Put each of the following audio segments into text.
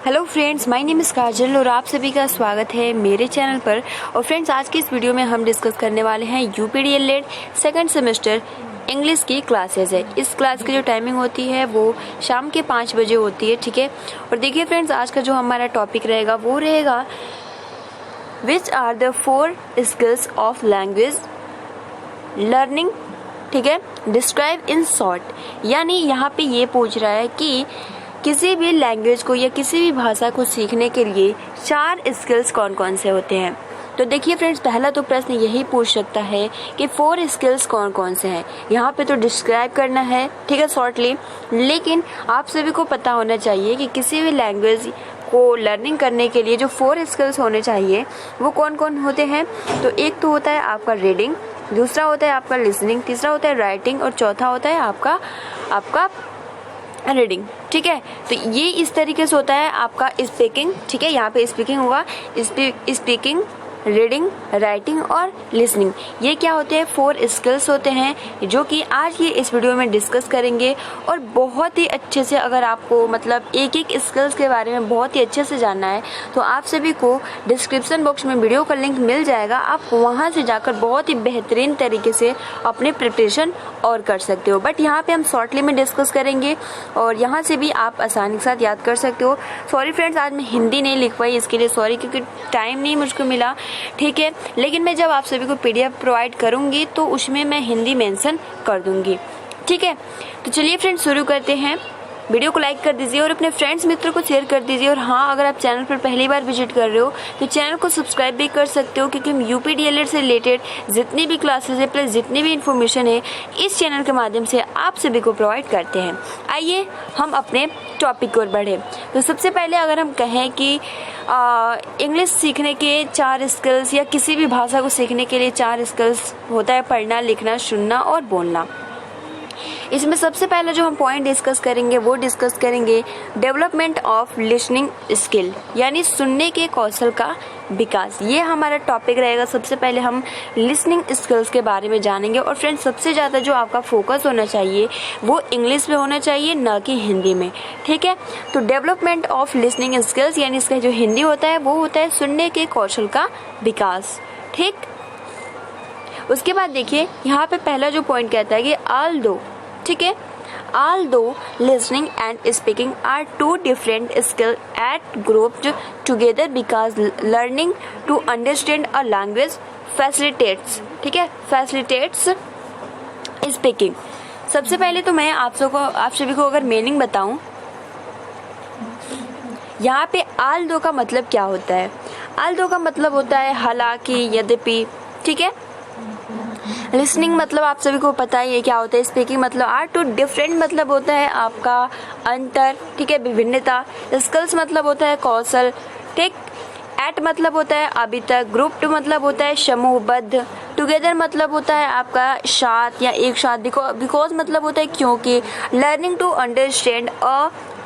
Hello friends, my name is Kajal और आप सभी का स्वागत है मेरे चैनल पर। और फ्रेंड्स, आज की इस वीडियो में हम डिस्कस करने वाले हैं यूपीडीएलएड सेकंड सेमेस्टर इंग्लिश की क्लासेस है। इस क्लास की जो टाइमिंग होती है वो शाम के 5 बजे होती है, ठीक है। और देखिए फ्रेंड्स, आज का जो हमारा टॉपिक रहेगा वो रहेगा which are the 4 skills of language learning, ठीक है, डिस्क्राइब इन शॉर्ट। यानी यहाँ पे ये पूछ रहा है कि किसी भी लैंग्वेज को या किसी भी भाषा को सीखने के लिए 4 स्किल्स कौन कौन से होते हैं। तो देखिए फ्रेंड्स, पहला तो प्रश्न यही पूछ सकता है कि 4 स्किल्स कौन कौन से हैं। यहाँ पे तो डिस्क्राइब करना है, ठीक है, शॉर्टली। लेकिन आप सभी को पता होना चाहिए कि किसी भी लैंग्वेज को लर्निंग करने के लिए जो 4 स्किल्स होने चाहिए वो कौन कौन होते हैं। तो एक तो होता है आपका रीडिंग, दूसरा होता है आपका लिसनिंग, तीसरा होता है राइटिंग और चौथा होता है आपका रीडिंग, ठीक है। तो ये इस तरीके से होता है आपका स्पीकिंग, ठीक है। यहाँ पे स्पीकिंग होगा, स्पीकिंग, रीडिंग, राइटिंग और लिसनिंग। ये क्या होते हैं? 4 स्किल्स होते हैं जो कि आज ये इस वीडियो में डिस्कस करेंगे। और बहुत ही अच्छे से, अगर आपको मतलब एक एक स्किल्स के बारे में बहुत ही अच्छे से जानना है तो आप सभी को डिस्क्रिप्शन बॉक्स में वीडियो का लिंक मिल जाएगा। आप वहाँ से जाकर बहुत ही बेहतरीन तरीके से अपने प्रिपरेशन और कर सकते हो। बट यहाँ पे हम शॉर्टली में डिस्कस करेंगे और यहाँ से भी आप आसानी के साथ याद कर सकते हो। सॉरी फ्रेंड्स, आज मैं हिंदी नहीं लिख पाई, इसके लिए सॉरी, क्योंकि टाइम नहीं मुझको मिला, ठीक है। लेकिन मैं जब आप सभी को पीडीएफ प्रोवाइड करूंगी तो उसमें मैं हिंदी मेंशन कर दूंगी, ठीक है। तो चलिए फ्रेंड्स, शुरू करते हैं। वीडियो को लाइक कर दीजिए और अपने फ्रेंड्स मित्रों को शेयर कर दीजिए। और हाँ, अगर आप चैनल पर पहली बार विजिट कर रहे हो तो चैनल को सब्सक्राइब भी कर सकते हो, क्योंकि हम यूपीडीएलएड से रिलेटेड जितनी भी क्लासेस है प्लस जितनी भी इन्फॉर्मेशन है इस चैनल के माध्यम से आप सभी को प्रोवाइड करते हैं। आइए हम अपने टॉपिक की ओर बढ़े। तो सबसे पहले अगर हम कहें कि इंग्लिश सीखने के 4 स्किल्स या किसी भी भाषा को सीखने के लिए 4 स्किल्स होता है, पढ़ना, लिखना, सुनना और बोलना। इसमें सबसे पहले जो हम पॉइंट डिस्कस करेंगे वो डिस्कस करेंगे डेवलपमेंट ऑफ लिसनिंग स्किल, यानी सुनने के कौशल का विकास। ये हमारा टॉपिक रहेगा। सबसे पहले हम लिसनिंग स्किल्स के बारे में जानेंगे। और फ्रेंड्स, सबसे ज़्यादा जो आपका फोकस होना चाहिए वो इंग्लिश में होना चाहिए, ना कि हिंदी में, ठीक है। तो डेवलपमेंट ऑफ लिसनिंग स्किल्स यानी इसका जो हिंदी होता है वो होता है सुनने के कौशल का विकास, ठीक। उसके बाद देखिए यहाँ पे पहला जो पॉइंट कहता है कि ऑल्दो, ठीक है, although listening and speaking are 2 different skills at grouped together because learning to understand a language facilitates, ठीक है, facilitates speaking। सबसे पहले तो मैं आप सभी को अगर मीनिंग बताऊं, यहाँ पे although का मतलब क्या होता है? although का मतलब होता है हालांकि, यद्यपि, ठीक है। लिसनिंग मतलब आप सभी को पता ही है क्या होता है। स्पीकिंग मतलब आर टू डिफरेंट मतलब होता है आपका अंतर, ठीक है, विभिन्नता। स्किल्स मतलब होता है कौशल, ठीक। एट मतलब होता है अभी तक। ग्रुप्ड मतलब होता है समूहबद्ध। टुगेदर मतलब होता है आपका साथ या एक साथ। बिकॉज मतलब होता है क्योंकि। लर्निंग टू अंडरस्टैंड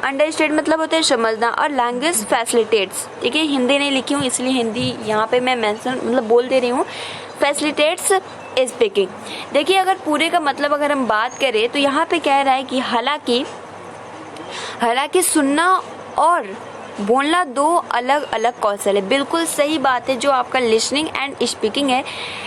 अंडरस्टैंड मतलब होता है समझना। और लैंग्वेज फैसिलिटेट्स, ठीक है, हिंदी नहीं लिखी हूँ इसलिए हिंदी यहाँ पे मैं मेंशन मतलब बोल दे रही हूँ, फैसिलिटेट्स स्पीकिंग। देखिए, अगर पूरे का मतलब अगर हम बात करें तो यहाँ पे कह रहा है कि हालांकि सुनना और बोलना 2 अलग अलग कौशल है। बिल्कुल सही बात है। जो आपका लिसनिंग एंड स्पीकिंग है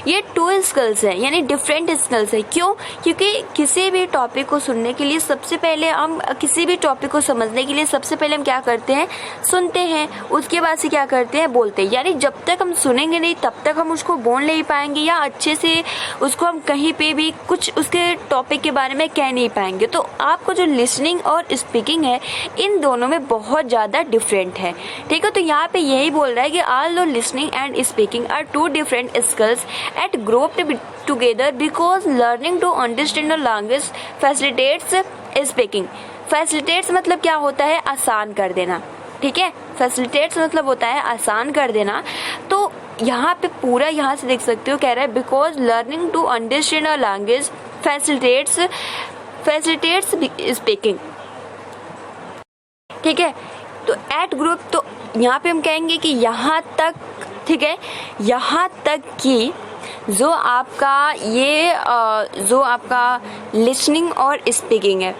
ये 2 स्किल्स है, यानी डिफरेंट स्किल्स है। क्यों? क्योंकि किसी भी टॉपिक को सुनने के लिए सबसे पहले हम, किसी भी टॉपिक को समझने के लिए सबसे पहले हम क्या करते हैं? सुनते हैं। उसके बाद से क्या करते हैं? बोलते हैं। यानी जब तक हम सुनेंगे नहीं तब तक हम उसको बोल नहीं पाएंगे या अच्छे से उसको हम कहीं पे भी कुछ उसके टॉपिक के बारे में कह नहीं पाएंगे। तो आपको जो लिसनिंग और स्पीकिंग है इन दोनों में बहुत ज़्यादा डिफरेंट है, ठीक है। तो यहाँ पे यही बोल रहा है कि although listening and speaking are 2 different skills at grouped together because learning to understand a language facilitates speaking। facilitates मतलब क्या होता है? आसान कर देना, ठीक है। facilitates मतलब होता है आसान कर देना। तो यहाँ पे पूरा यहाँ से देख सकते हो, कह रहा है because learning to understand a language facilitates speaking, ठीक है। तो एट ग्रुप, तो यहाँ पे हम कहेंगे कि यहाँ तक, ठीक है, यहाँ तक कि जो आपका लिसनिंग और स्पीकिंग है,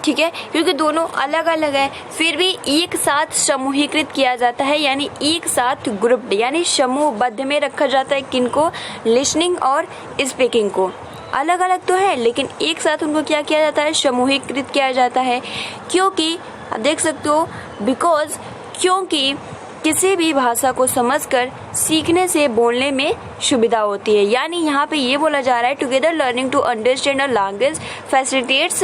ठीक है, क्योंकि दोनों अलग अलग है फिर भी एक साथ समूहीकृत किया जाता है, यानी एक साथ ग्रुप्ड यानी समूहबद्ध में रखा जाता है। किनको? लिसनिंग और स्पीकिंग को। अलग अलग तो है लेकिन एक साथ उनको क्या किया जाता है? समूहीकृत किया जाता है। क्योंकि आप देख सकते हो बिकॉज, क्योंकि किसी भी भाषा को समझकर सीखने से बोलने में सुविधा होती है। यानी यहाँ पे ये बोला जा रहा है together learning to understand a language facilitates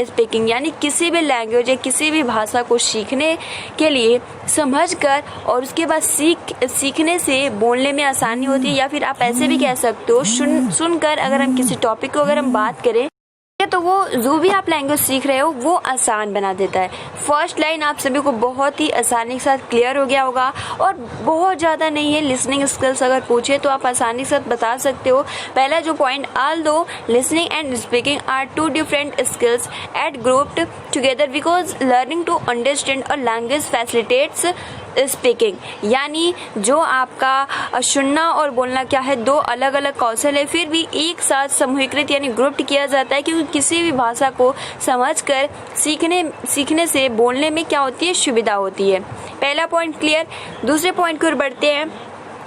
speaking, यानी किसी भी लैंग्वेज या किसी भी भाषा को सीखने के लिए समझकर और उसके बाद सीखने से बोलने में आसानी होती है। या फिर आप ऐसे भी कह सकते हो सुनकर अगर हम किसी टॉपिक को अगर हम बात करें तो वो जो भी आप लैंग्वेज सीख रहे हो वो आसान बना देता है। फर्स्ट लाइन आप सभी को बहुत ही आसानी के साथ क्लियर हो गया होगा और बहुत ज़्यादा नहीं है। लिसनिंग स्किल्स अगर पूछे तो आप आसानी के साथ बता सकते हो। पहला जो point, although listening and speaking are two different skills at grouped together because learning to understand a language facilitates speaking, यानी जो आपका सुनना और बोलना क्या है, दो अलग अलग कौशल है फिर भी एक साथ समूहीकृत यानी ग्रुप्ड किया जाता है। क्योंकि किसी भी भाषा को समझकर सीखने से बोलने में क्या होती है? सुविधा होती है। पहला पॉइंट क्लियर। दूसरे पॉइंट की ओर बढ़ते हैं।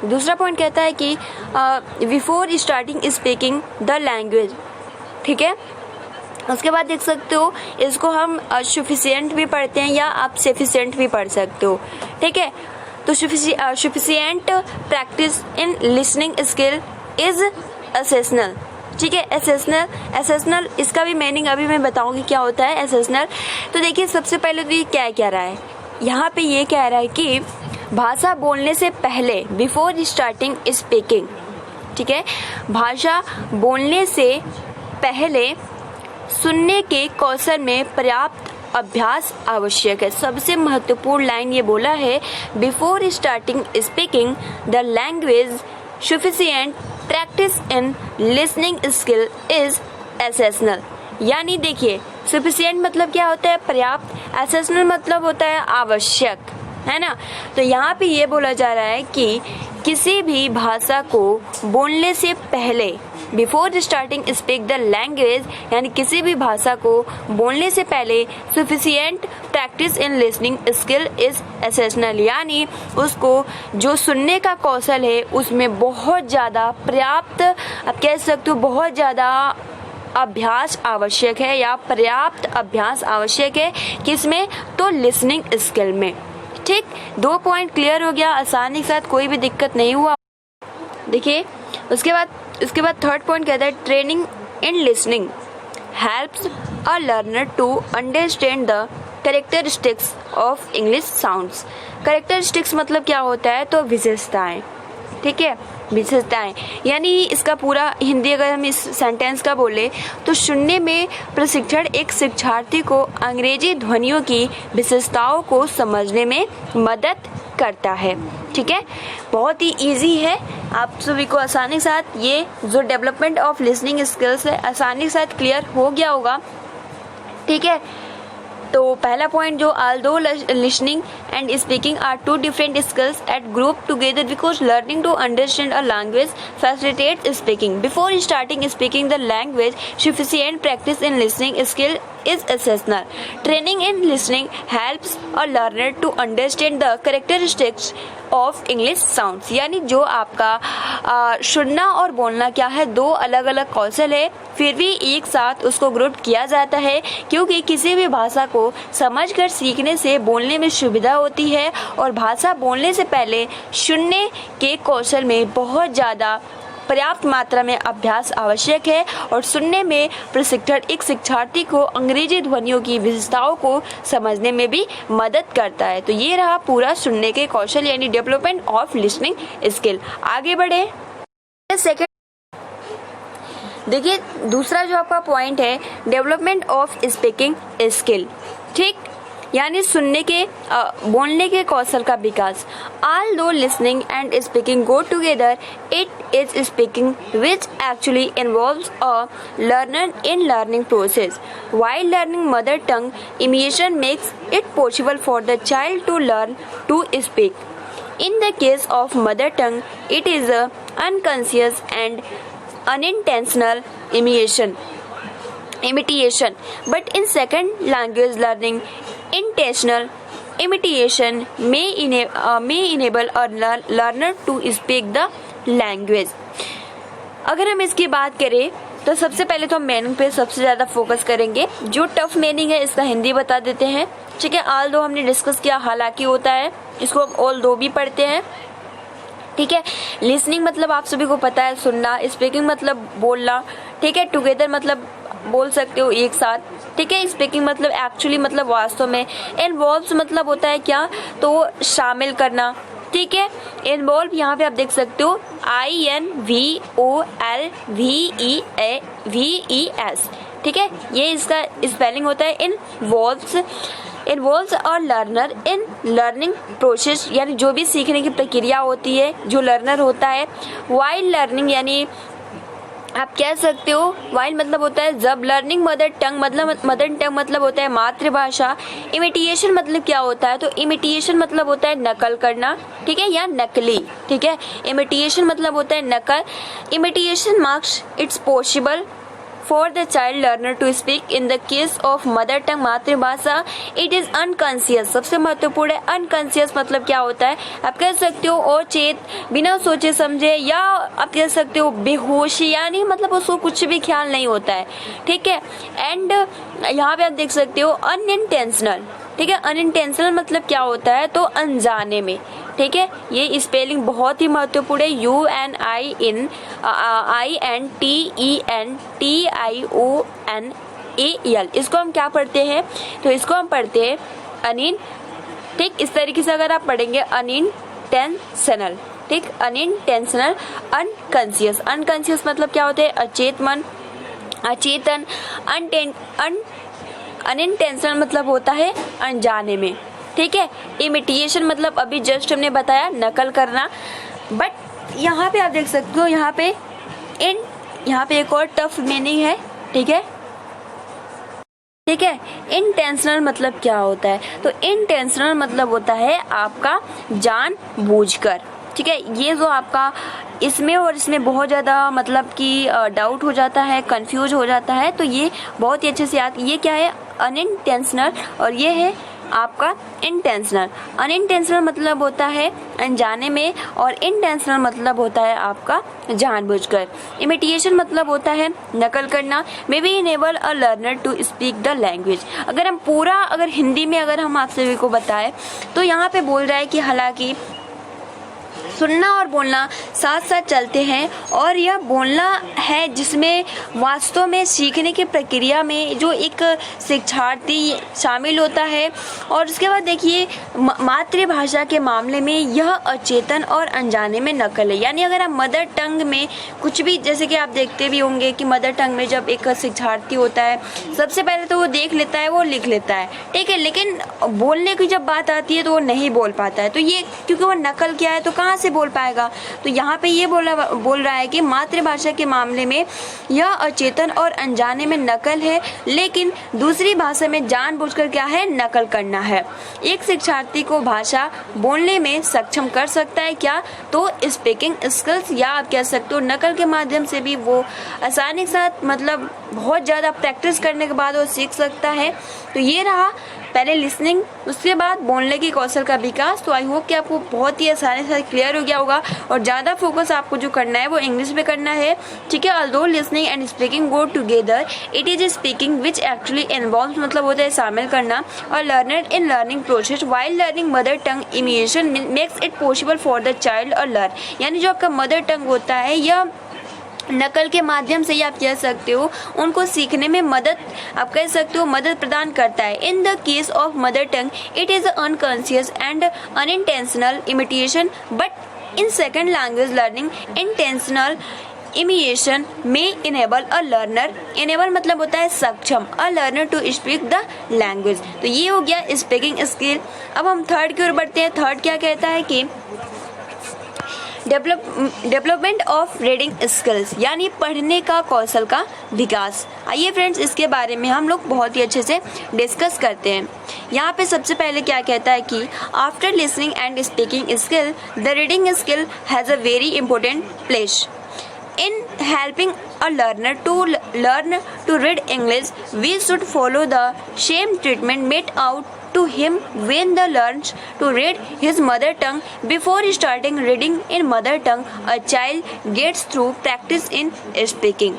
दूसरा पॉइंट कहता है कि before starting speaking the language, ठीक है। उसके बाद देख सकते हो इसको हम सफिशिएंट भी पढ़ते हैं या आप सफिशिएंट भी पढ़ सकते हो, ठीक है। तो sufficient practice in listening skill is essential, ठीक है। एसेशनल इसका भी मीनिंग अभी मैं बताऊंगी क्या होता है एसेशनल। तो देखिए सबसे पहले तो ये क्या कह रहा है, यहाँ पे ये कह रहा है कि भाषा बोलने से पहले बिफोर स्टार्टिंग स्पीकिंग, ठीक है, भाषा बोलने से पहले सुनने के कौशल में पर्याप्त अभ्यास आवश्यक है। सबसे महत्वपूर्ण लाइन ये बोला है, before starting speaking the language sufficient practice in listening skill is essential. यानी देखिए सफिशिएंट मतलब क्या होता है? पर्याप्त। एसेशनल मतलब होता है आवश्यक, है ना। तो यहाँ पे ये बोला जा रहा है कि किसी भी भाषा को बोलने से पहले before starting speak the language, यानी किसी भी भाषा को बोलने से पहले sufficient practice in listening skill is essential, यानी उसको जो सुनने का कौशल है उसमें बहुत ज़्यादा पर्याप्त, आप कह सकते हो बहुत ज़्यादा अभ्यास आवश्यक है या पर्याप्त अभ्यास आवश्यक है। किसमें? तो लिसनिंग स्किल में, ठीक। 2 पॉइंट क्लियर हो गया आसानी के साथ, कोई भी दिक्कत नहीं हुआ। देखिए उसके बाद थर्ड पॉइंट कहता है training in listening helps a learner to understand the characteristics of English sounds. Characteristics मतलब क्या होता है? तो विशेषताएं, ठीक है, विशेषताएं। यानी इसका पूरा हिंदी अगर हम इस सेंटेंस का बोले तो सुनने में प्रशिक्षण एक शिक्षार्थी को अंग्रेजी ध्वनियों की विशेषताओं को समझने में मदद करता है, ठीक है। बहुत ही इजी है, आप सभी को आसानी के साथ ये जो डेवलपमेंट ऑफ लिसनिंग स्किल्स है आसानी के साथ क्लियर हो गया होगा, ठीक है। तो पहला पॉइंट जो although listening and speaking are two different skills at group together because learning to understand a language facilitates speaking. Before starting speaking the language, sufficient practice in listening skill is essential. Training in listening helps a learner to understand the characteristics of English sounds, यानी जो आपका सुनना और बोलना क्या है, दो अलग अलग कौशल है फिर भी एक साथ उसको ग्रुप किया जाता है। क्योंकि किसी भी भाषा को समझकर सीखने से बोलने में सुविधा होती है और भाषा बोलने से पहले सुनने के कौशल में बहुत ज़्यादा पर्याप्त मात्रा में अभ्यास आवश्यक है और सुनने में प्रशिक्षण एक शिक्षार्थी को अंग्रेजी ध्वनियों की विशेषताओं को समझने में भी मदद करता है। तो ये रहा पूरा सुनने के कौशल यानी डेवलपमेंट ऑफ लिसनिंग स्किल। आगे बढ़े सेकंड, देखिए दूसरा जो आपका पॉइंट है डेवलपमेंट ऑफ स्पीकिंग स्किल, ठीक, यानी सुनने के बोलने के कौशल का विकास। Although listening and speaking go together, it is speaking which actually involves a learner in learning process. While learning mother tongue, imitation makes it possible for the child to learn to speak. In the case of mother tongue, it is a unconscious and unintentional imitation. imitation, but in second language learning, intentional imitation may enable a learner to speak the language. अगर हम इसकी बात करें तो सबसे पहले तो हम मीनिंग पे सबसे ज़्यादा फोकस करेंगे। जो टफ मीनिंग है इसका हिंदी बता देते हैं, ठीक है। ऑल दो हमने डिस्कस किया, हालांकि होता है, इसको हम ऑल दो भी पढ़ते हैं, ठीक है। लिसनिंग मतलब आप सभी को पता है सुनना, स्पीकिंग मतलब बोलना, ठीक है। टुगेदर मतलब बोल सकते हो एक साथ, ठीक है। स्पीकिंग मतलब एक्चुअली मतलब वास्तव में। इन्वॉल्व्स मतलब होता है क्या, तो शामिल करना, ठीक है। इन्वॉल्व यहाँ पे आप देख सकते हो INVOLVES, ठीक है। ये इसका स्पेलिंग होता है इन्वॉल्व्स और लर्नर इन लर्निंग प्रोसेस, यानी जो भी सीखने की प्रक्रिया होती है, जो लर्नर होता है। वाइल लर्निंग यानी आप कह सकते हो वाइल मतलब होता है जब। लर्निंग मदर टंग मतलब होता है मातृभाषा। इमिटेशन मतलब क्या होता है, तो इमिटेशन मतलब होता है नकल करना, ठीक है, या नकली, ठीक है। इमिटेशन मतलब होता है नकल। Imitation marks it's possible for the child learner to speak in the case of mother tongue मातृभाषा it is unconscious। सबसे महत्वपूर्ण है unconscious मतलब क्या होता है, आप कह सकते हो अचेत, बिना सोचे समझे, या आप कह सकते हो बेहोशी, यानी मतलब उसको कुछ भी ख्याल नहीं होता है, ठीक है। एंड यहाँ पे आप देख सकते हो अनइंटेंशनल, ठीक है। अनइंटेंशनल मतलब क्या होता है, तो अनजाने में, ठीक है। ये स्पेलिंग बहुत ही महत्वपूर्ण है, UNINTENTIONAL। इसको हम क्या पढ़ते हैं, तो इसको हम पढ़ते हैं अनिन, ठीक। इस तरीके से अगर आप पढ़ेंगे अनइंटेंशनल, ठीक, अनइंटेंशनल। अनकॉन्शियस, अनकॉन्शियस मतलब क्या होता है, अचेत मन, अचेतन। अनइंटेंशनल मतलब होता है अनजाने में, ठीक है। इमिटेशन मतलब अभी जस्ट हमने बताया नकल करना। बट यहाँ पे आप देख सकते हो, यहाँ पे एक और टफ मीनिंग है, ठीक है, ठीक है। इंटेंशनल मतलब क्या होता है, तो इंटेंशनल मतलब होता है आपका जानबूझकर, ठीक है। ये जो आपका इसमें और इसमें बहुत ज़्यादा मतलब कि डाउट हो जाता है, कंफ्यूज हो जाता है, तो ये बहुत ही अच्छे से याद, ये क्या है अनइंटेंशनल और ये है आपका इंटेंशनल। अनइंटेंशनल मतलब होता है अनजाने में और इंटेंशनल मतलब होता है आपका जानबूझकर। इमिटेशन मतलब होता है नकल करना। May be enable a learner to speak the language. अगर हम पूरा अगर हिंदी में अगर हम आप सभी को बताएं तो यहाँ पे बोल रहा है कि हालांकि सुनना और बोलना साथ साथ चलते हैं और यह बोलना है जिसमें वास्तव में सीखने की प्रक्रिया में जो एक शिक्षार्थी शामिल होता है। और उसके बाद देखिए मातृभाषा के मामले में यह अचेतन और अनजाने में नकल है। यानी अगर आप मदर टंग में कुछ भी, जैसे कि आप देखते भी होंगे कि मदर टंग में जब एक शिक्षार्थी होता है सबसे पहले तो वो देख लेता है, वो लिख लेता है, ठीक है, लेकिन बोलने की जब बात आती है तो वो नहीं बोल पाता है। तो ये क्योंकि वो नकल किया है तो कहाँ से बोल पाएगा। तो यहाँ पे ये बोल रहा है कि मातृभाषा के मामले में यह अचेतन और अनजाने में नकल है, लेकिन दूसरी भाषा में जानबूझकर क्या है, नकल करना है। एक शिक्षार्थी को भाषा बोलने में सक्षम कर सकता है क्या, तो स्पीकिंग स्किल्स, या आप कह सकते हो नकल के माध्यम से भी वो आसानी के साथ मतलब बहुत ज़्यादा प्रैक्टिस करने के बाद वो सीख सकता है। तो ये रहा पहले लिसनिंग, उसके बाद बोलने की कौशल का विकास। तो आई होप कि आपको बहुत ही आसानी से क्लियर हो गया होगा और ज़्यादा फोकस आपको जो करना है वो इंग्लिश पे करना है, ठीक है। Although listening and speaking go together, it is speaking which actually involves मतलब होता है शामिल करना और learner in learning process while learning mother tongue imitation makes it possible for the child और लर्न। यानी जो आपका मदर टंग होता है यह नकल के माध्यम से ही आप कह सकते हो उनको सीखने में मदद, आप कह सकते हो मदद प्रदान करता है। In the case of mother tongue it is unconscious and unintentional imitation, but in second language learning intentional imitation में इनेबल अ लर्नर, इनेबल मतलब होता है सक्षम, a learner to speak the language. तो ये हो गया स्पीकिंग स्किल। अब हम थर्ड की ओर बढ़ते हैं। थर्ड क्या कहता है कि डेवलपमेंट ऑफ रीडिंग स्किल्स, यानी पढ़ने का कौशल का विकास। आइए फ्रेंड्स इसके बारे में हम लोग बहुत ही अच्छे से डिस्कस करते हैं। यहाँ पे सबसे पहले क्या कहता है कि after listening and speaking skill the reading skill has a very important place. In helping a learner to learn to read English, we should follow the same treatment made out to him when the learns to read his mother tongue. Before starting reading in mother tongue, a child gets through practice in speaking.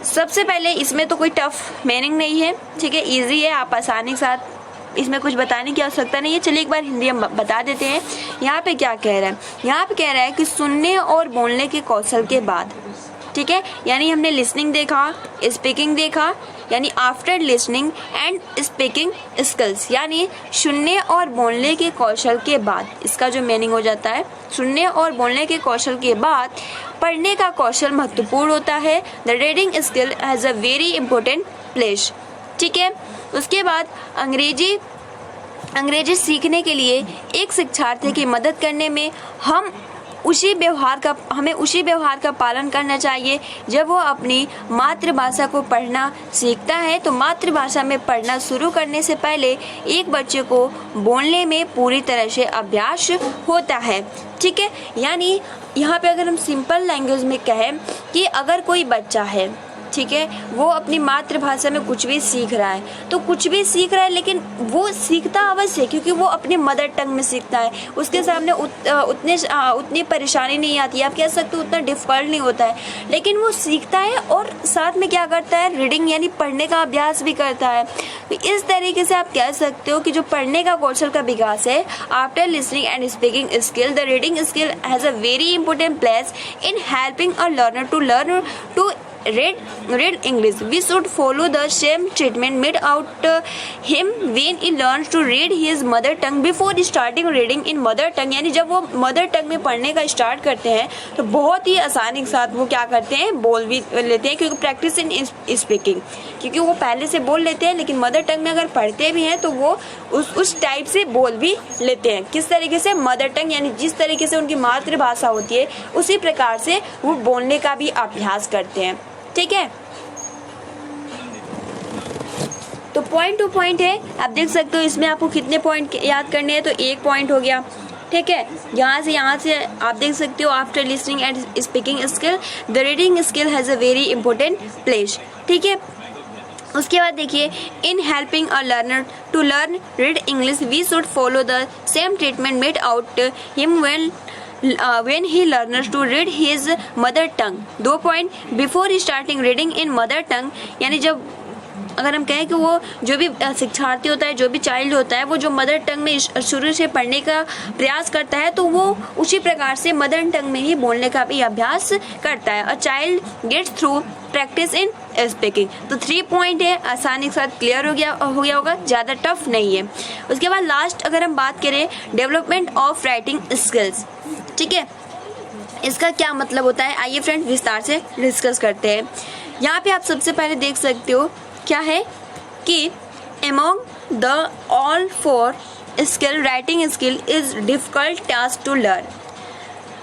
सबसे पहले इसमें तो कोई tough meaning नहीं है, ठीक है, easy है, आप आसानी के साथ इसमें कुछ बताने की आवश्यकता नहीं है। चलिए एक बार हिंदी हम बता देते हैं। यहाँ पे क्या कह रहा है, यहाँ पे कह रहा है कि सुनने और बोलने के कौशल के बाद, ठीक है, यानी हमने लिसनिंग देखा, स्पीकिंग देखा, यानी after listening and speaking skills, यानी सुनने और बोलने के कौशल के बाद, इसका जो मीनिंग हो जाता है सुनने और बोलने के कौशल के बाद पढ़ने का कौशल महत्वपूर्ण होता है। The reading skill has a very important place, ठीक है। उसके बाद अंग्रेजी सीखने के लिए एक शिक्षार्थी की मदद करने में हमें उसी व्यवहार का पालन करना चाहिए जब वो अपनी मातृभाषा को पढ़ना सीखता है। तो मातृभाषा में पढ़ना शुरू करने से पहले एक बच्चे को बोलने में पूरी तरह से अभ्यास होता है, ठीक है। यानी यहाँ पे अगर हम सिंपल लैंग्वेज में कहें कि अगर कोई बच्चा है, ठीक है, वो अपनी मातृभाषा में कुछ भी सीख रहा है, तो कुछ भी सीख रहा है, लेकिन वो सीखता अवश्य है क्योंकि वो अपनी मदर टंग में सीखता है, उसके सामने उतनी परेशानी नहीं आती है, आप कह सकते हो उतना डिफिकल्ट नहीं होता है, लेकिन वो सीखता है और साथ में क्या करता है, रीडिंग यानी पढ़ने का अभ्यास भी करता है। तो इस तरीके से आप कह सकते हो कि जो पढ़ने का कौशल का विकास है, after listening and speaking skill, the reading skill has a very important place in helping a learner to learn to read English. We should follow the same treatment made out him when he learns to read his mother tongue before starting reading in mother tongue. यानी जब वो mother tongue में पढ़ने का start करते हैं तो बहुत ही आसानी के साथ वो क्या करते हैं, बोल भी लेते हैं, क्योंकि प्रैक्टिस इन स्पीकिंग, क्योंकि वो पहले से बोल लेते हैं, लेकिन मदर टंग में अगर पढ़ते भी हैं तो वो उस टाइप से बोल भी लेते हैं। किस तरीके से, मदर टंग यानी जिस तरीके से उनकी मातृभाषा होती है उसी प्रकार से वो बोलने का भी अभ्यास करते हैं, ठीक है। तो पॉइंट टू पॉइंट है, आप देख सकते हो इसमें आपको कितने पॉइंट याद करने हैं, तो एक पॉइंट हो गया, ठीक है। यहाँ से आप देख सकते हो after listening and speaking skill the reading skill has a very important place, ठीक है। उसके बाद देखिए, in helping a learner to learn read English we should follow the same treatment made out him when he learns to read his mother tongue. 2 point, before starting reading in mother tongue, यानी जब अगर हम कहें कि वो जो भी शिक्षार्थी होता है, जो भी चाइल्ड होता है, वो जो मदर टंग में शुरू से पढ़ने का प्रयास करता है तो वो उसी प्रकार से मदर टंग में ही बोलने का भी अभ्यास करता है। A child gets through practice in speaking. तो 3 पॉइंट है, आसानी के साथ क्लियर हो गया होगा, ज़्यादा टफ नहीं है। उसके बाद लास्ट अगर हम बात करें डेवलपमेंट ऑफ राइटिंग स्किल्स, ठीक है, इसका क्या मतलब होता है, आइए फ्रेंड्स विस्तार से डिस्कस करते हैं। यहाँ पे आप सबसे पहले देख सकते हो क्या है कि among the all 4 skill, writing skill is difficult task to learn.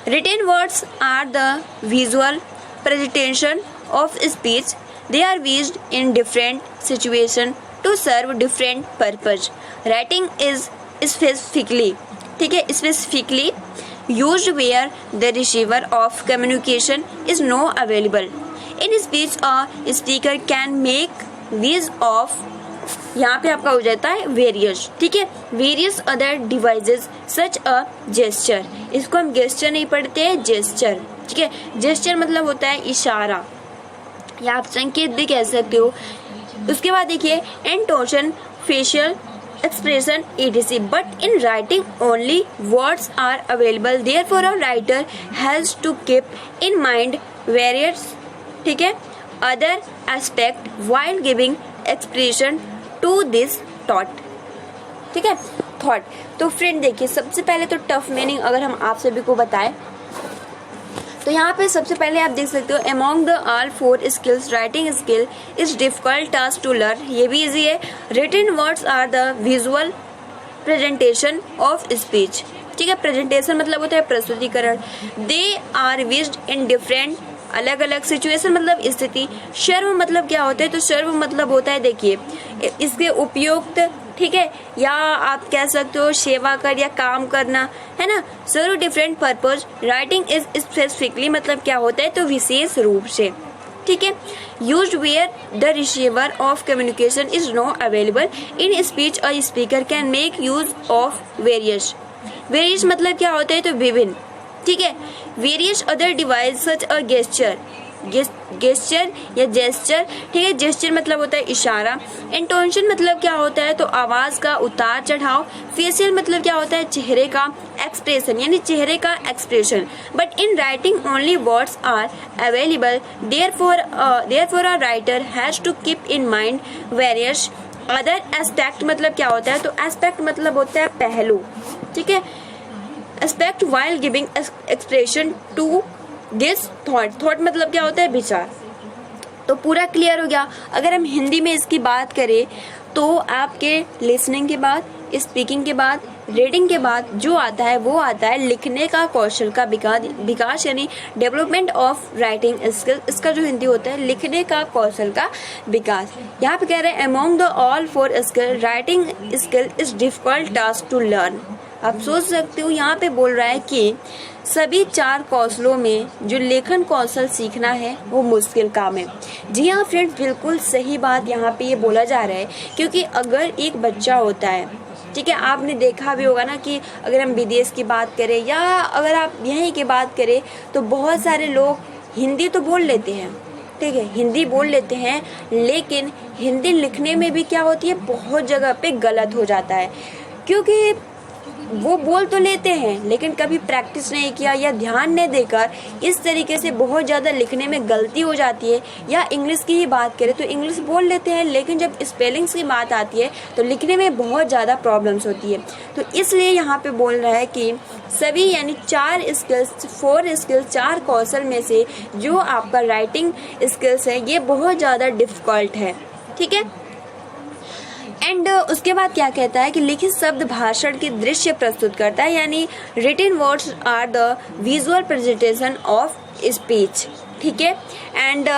Written words are the visual presentation of speech. They are used in different situation to serve different purpose. Writing is specifically, ठीक है, specifically used where the receiver of communication is not available. In speech, a speaker can make use of, यहाँ पे आपका हो जाता है various, ठीक है, वेरियस अदर डिवाइसेस सच अ जेस्चर। इसको हम गेस्चर नहीं पढ़ते हैं, जेस्चर, ठीक है। जेस्चर मतलब होता है इशारा या आप संकेत भी कह सकते हो। उसके बाद देखिए intonation, facial expression etc. But in writing only words are available. Therefore a writer has to keep in mind various, ठीक है, other aspect while giving expression to this thought, ठीक है, thought। तो फ्रेंड देखिए, सबसे पहले तो टफ मीनिंग अगर हम आप सभी को बताएं तो यहाँ पे सबसे पहले आप देख सकते हो among the all 4 skills writing skill is difficult task to learn, ये भी इजी है। written words are the visual presentation of speech, ठीक है, प्रेजेंटेशन मतलब होता है प्रस्तुतिकरण। they are used in different, अलग अलग सिचुएशन मतलब स्थिति। सर्व मतलब क्या होता है, तो सर्व मतलब होता है देखिए इसके उपयुक्त ठीक है, या आप कह सकते हो सेवा कर या काम करना, है ना। Serve different purpose. Writing is specifically मतलब क्या होता है, तो विशेष रूप से, ठीक है। Used where the receiver of communication is not available in speech. A speaker can make use of various. Various मतलब क्या होता है, तो विभिन्न, ठीक है। Various other device such a gesture, gesture या जेस्चर, ठीक है। जेस्चर मतलब होता है इशारा। इंटोनेशन मतलब क्या होता है, तो आवाज का उतार चढ़ाव। फेशियल मतलब क्या होता है, चेहरे का एक्सप्रेशन, यानी चेहरे का expression. But in writing only words are available, therefore a writer has to keep in mind various other aspect. मतलब क्या होता है, तो एस्पेक्ट मतलब होता है पहलू, ठीक है। Aspect while giving expression to this thought मतलब क्या होता है, विचार। तो पूरा क्लियर हो गया। अगर हम हिंदी में इसकी बात करें तो आपके लिसनिंग के बाद, स्पीकिंग के बाद, रीडिंग के बाद जो आता है वो आता है लिखने का कौशल का विकास, यानी डेवलपमेंट ऑफ राइटिंग स्किल। इसका जो हिंदी होता है लिखने का कौशल का विकास। यहाँ पे कह रहे हैं among the all four skill writing skill is difficult task to learn. आप सोच सकते हो यहाँ पे बोल रहा है कि सभी 4 कौशलों में जो लेखन कौशल सीखना है वो मुश्किल काम है। जी हाँ फ्रेंड्स, बिल्कुल सही बात यहाँ पे ये बोला जा रहा है, क्योंकि अगर एक बच्चा होता है, ठीक है, आपने देखा भी होगा ना कि अगर हम विदेश की बात करें या अगर आप यहीं की बात करें तो बहुत सारे लोग हिंदी तो बोल लेते हैं, ठीक है, हिंदी बोल लेते हैं, लेकिन हिंदी लिखने में भी क्या होती है, बहुत जगह पे गलत हो जाता है। क्योंकि वो बोल तो लेते हैं लेकिन कभी प्रैक्टिस नहीं किया या ध्यान नहीं देकर इस तरीके से बहुत ज़्यादा लिखने में गलती हो जाती है। या इंग्लिश की ही बात करें तो इंग्लिश बोल लेते हैं लेकिन जब स्पेलिंग्स की बात आती है तो लिखने में बहुत ज़्यादा प्रॉब्लम्स होती है। तो इसलिए यहाँ पे बोल रहा है कि सभी यानी 4 स्किल्स 4 कौशल में से जो आपका राइटिंग स्किल्स है ये बहुत ज़्यादा डिफिकल्ट है, ठीक है। एंड उसके बाद क्या कहता है कि लिखित शब्द भाषण की दृश्य प्रस्तुत करता है, यानी written words are the visual presentation of speech, ठीक है। एंड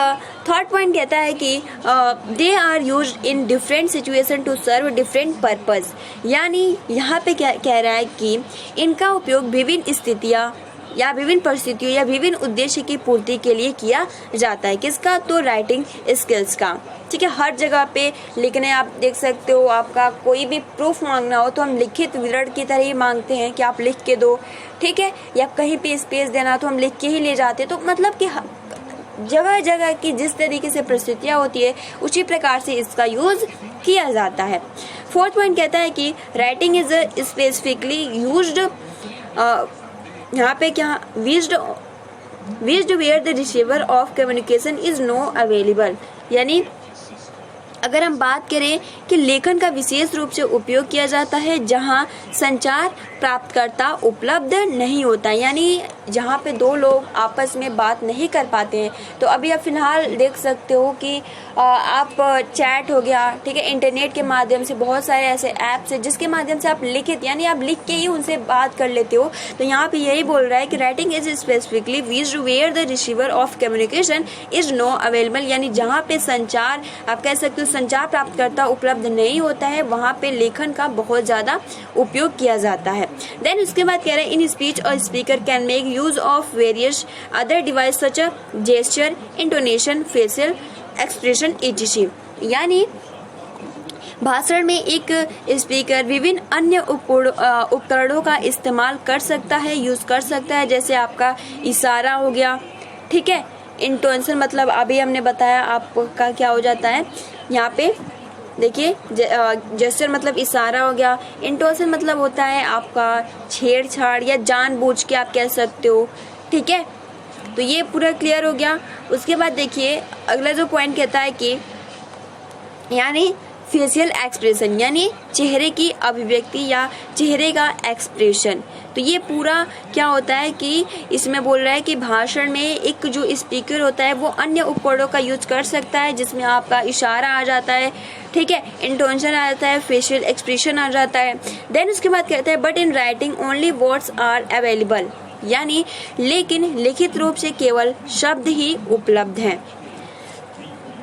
थर्ड पॉइंट कहता है कि they are used in different situation to serve different purpose, यानी यहाँ पे क्या कह रहा है कि इनका उपयोग विभिन्न स्थितियाँ या विभिन्न परिस्थितियों या विभिन्न उद्देश्य की पूर्ति के लिए किया जाता है। किसका, तो राइटिंग स्किल्स का, ठीक है। हर जगह पे लिखने, आप देख सकते हो, आपका कोई भी प्रूफ मांगना हो तो हम लिखित विवरण की तरह ही मांगते हैं कि आप लिख के दो, ठीक है, या कहीं पे स्पेस देना तो हम लिख के ही ले जाते हैं। तो मतलब कि जगह जगह की जिस तरीके से परिस्थितियाँ होती है उसी प्रकार से इसका यूज किया जाता है। फोर्थ पॉइंट कहता है कि राइटिंग इज स्पेसिफिकली यूज्ड, यहाँ पे क्या, used where the receiver of communication is no available, यानी अगर हम बात करें कि लेखन का विशेष रूप से उपयोग किया जाता है जहां संचार प्राप्तकर्ता उपलब्ध नहीं होता, यानी जहां पे 2 लोग आपस में बात नहीं कर पाते हैं। तो अभी आप फिलहाल देख सकते हो कि आप चैट हो गया, ठीक है, इंटरनेट के माध्यम से बहुत सारे ऐसे ऐप्स हैं जिसके माध्यम से आप लिखित यानी आप लिख के ही उनसे बात कर लेते हो। तो यहाँ पे यही बोल रहा है कि writing is specifically used where the receiver of communication is no available, यानी जहाँ पे संचार, आप कह सकते हो संचार प्राप्तकर्ता उपलब्ध नहीं होता है, वहाँ पे लेखन का बहुत ज़्यादा उपयोग किया जाता है। देन उसके बाद कह रहे हैं इन स्पीच और speaker can make use of various other device such a gesture, intonation, facial expression etc, यानी भाषण में एक स्पीकर विभिन्न अन्य उपकरणों का इस्तेमाल कर सकता है, यूज कर सकता है, जैसे आपका इशारा हो गया, ठीक है, इंटोनेशन मतलब अभी हमने बताया आपका क्या हो जाता है, यहाँ पे देखिए जेस्चर मतलब इशारा हो गया, इंटोनेशन मतलब होता है आपका छेड़छाड़ या जानबूझ के आप कह सकते हो, ठीक है। तो ये पूरा क्लियर हो गया। उसके बाद देखिए अगला जो पॉइंट कहता है कि यानी फेशियल एक्सप्रेशन, यानी चेहरे की अभिव्यक्ति या चेहरे का एक्सप्रेशन। तो ये पूरा क्या होता है कि इसमें बोल रहा है कि भाषण में एक जो स्पीकर होता है वो अन्य उपकरणों का यूज कर सकता है, जिसमें आपका इशारा आ जाता है, ठीक है, इंटोनेशन आ जाता है, फेशियल एक्सप्रेशन आ जाता है। देन उसके बाद कहता है but in writing only words are available, यानी लेकिन लिखित रूप से केवल शब्द ही उपलब्ध हैं।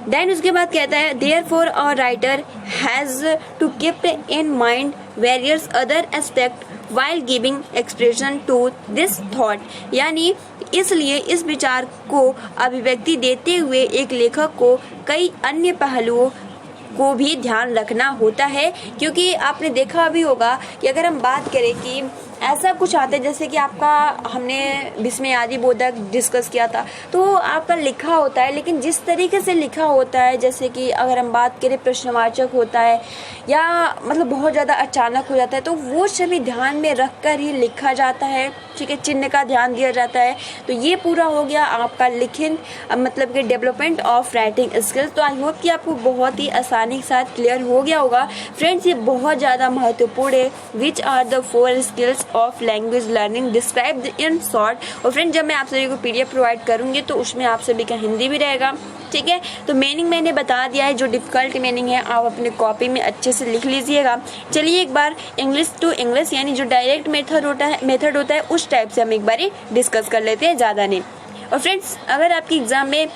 देन उसके बाद कहता है therefore a writer has to keep in mind various other aspect while giving expression to this thought, यानी इसलिए इस विचार को अभिव्यक्ति देते हुए एक लेखक को कई अन्य पहलुओं को भी ध्यान रखना होता है। क्योंकि आपने देखा भी होगा कि अगर हम बात करें कि ऐसा कुछ आता है जैसे कि आपका हमने विस्मयादि बोधक डिस्कस किया था, तो आपका लिखा होता है, लेकिन जिस तरीके से लिखा होता है, जैसे कि अगर हम बात करें प्रश्नवाचक होता है या मतलब बहुत ज़्यादा अचानक हो जाता है, तो वो सभी ध्यान में रख कर ही लिखा जाता है। ठीक है, चिन्ह का ध्यान दिया जाता है। तो ये पूरा हो गया आपका लिखन मतलब कि डेवलपमेंट ऑफ राइटिंग स्किल्स। तो आई होप कि आपको बहुत ही आसानी के साथ क्लियर हो गया होगा। फ्रेंड्स, ये बहुत ज़्यादा महत्वपूर्ण है। Which are the 4 skills of language learning described in short. और फ्रेंड, जब मैं आप सभी को PDF प्रोवाइड करूंगी तो उसमें आप सभी का हिंदी भी रहेगा। ठीक है, तो मीनिंग मैंने बता दिया है। जो डिफिकल्ट मीनिंग है आप अपने कॉपी में अच्छे से लिख लीजिएगा। चलिए एक बार इंग्लिश टू इंग्लिश यानी जो डायरेक्ट मेथड होता है उस टाइप से हम एक बार डिस्कस कर लेते हैं, ज़्यादा नहीं। और फ्रेंड्स, अगर आपकी एग्जाम में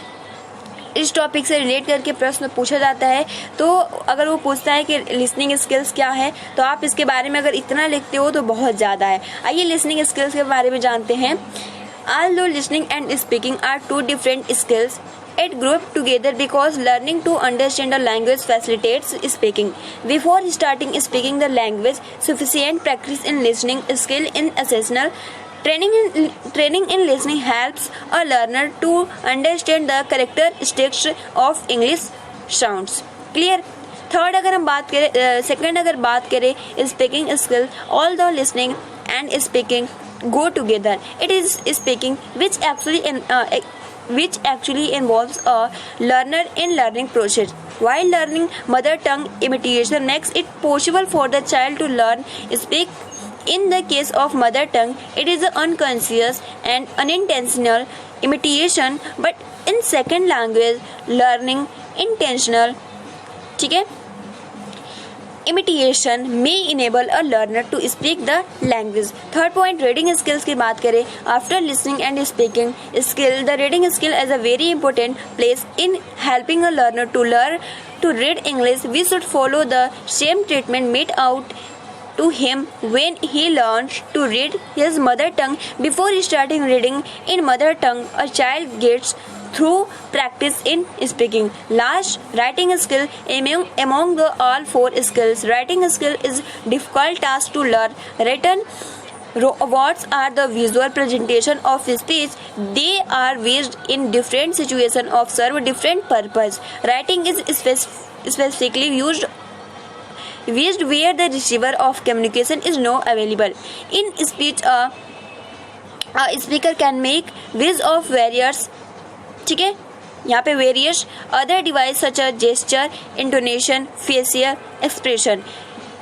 इस टॉपिक से रिलेट करके प्रश्न पूछा जाता है, तो अगर वो पूछता है कि लिसनिंग स्किल्स क्या है, तो आप इसके बारे में अगर इतना लिखते हो तो बहुत ज़्यादा है। आइए लिसनिंग स्किल्स के बारे में जानते हैं। Although listening and speaking are 2 different skills, it group together because learning to understand a language facilitates speaking. Before starting speaking the language, sufficient practice in listening skill is essential. Training in listening helps a learner to understand the characteristics of English sounds. Clear? Third अगर हम बात करें, second अगर बात करें speaking skill, although listening and speaking go together, it is speaking which actually involves a learner in learning process. While learning mother tongue imitation makes it possible for the child to learn speak. In the case of mother tongue, it is unconscious and unintentional imitation, but in second language learning intentional, ठीक है, imitation may enable a learner to speak the language. Third point, reading skills की बात करें, after listening and speaking skill, the reading skill is a very important place in helping a learner to learn to read English. We should follow the same treatment made out to him when he learns to read his mother tongue. Before starting reading in mother tongue, a child gets through practice in speaking. Last, writing skill. Among the all 4 skills, writing skill is difficult task to learn. Written words are the visual presentation of speech. They are used in different situations of serve different purpose. Writing is specifically used where the receiver of communication is not available. In speech, a speaker can make use of various, ठीक है, यहाँ पे various other device such as gesture, intonation, facial expression,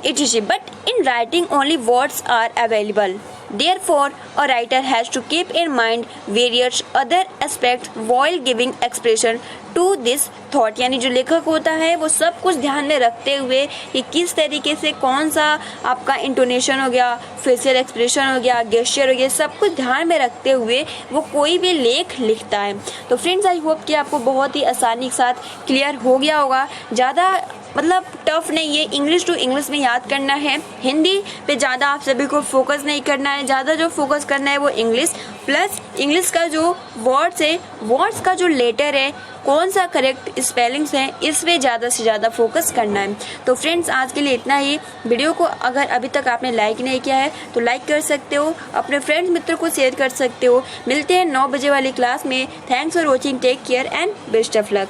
etc. But in writing only words are available. Therefore, a writer has to keep in mind various other aspects while giving expression to this thought. यानी जो लेखक होता है वो सब कुछ ध्यान में रखते हुए कि किस तरीके से कौन सा आपका इंटोनेशन हो गया, फेशियल एक्सप्रेशन हो गया, गेस्चर हो गया, सब कुछ ध्यान में रखते हुए वो कोई भी लेख लिखता है। तो फ्रेंड्स, आई होप कि आपको बहुत ही आसानी के साथ क्लियर हो गया होगा। ज़्यादा मतलब टफ नहीं है, इंग्लिश टू इंग्लिश में याद करना है। हिंदी पे ज़्यादा आप सभी को फोकस नहीं करना है, ज़्यादा जो फोकस करना है वो इंग्लिश प्लस इंग्लिश का जो वर्ड्स है, वर्ड्स का जो लेटर है, कौन सा करेक्ट स्पेलिंग्स है, इस पे ज़्यादा से ज़्यादा फोकस करना है। तो फ्रेंड्स, आज के लिए इतना ही। वीडियो को अगर अभी तक आपने लाइक नहीं किया है तो लाइक कर सकते हो, अपने फ्रेंड्स मित्र को शेयर कर सकते हो। मिलते हैं 9 बजे वाली क्लास में। Thanks for watching, take care and best of luck.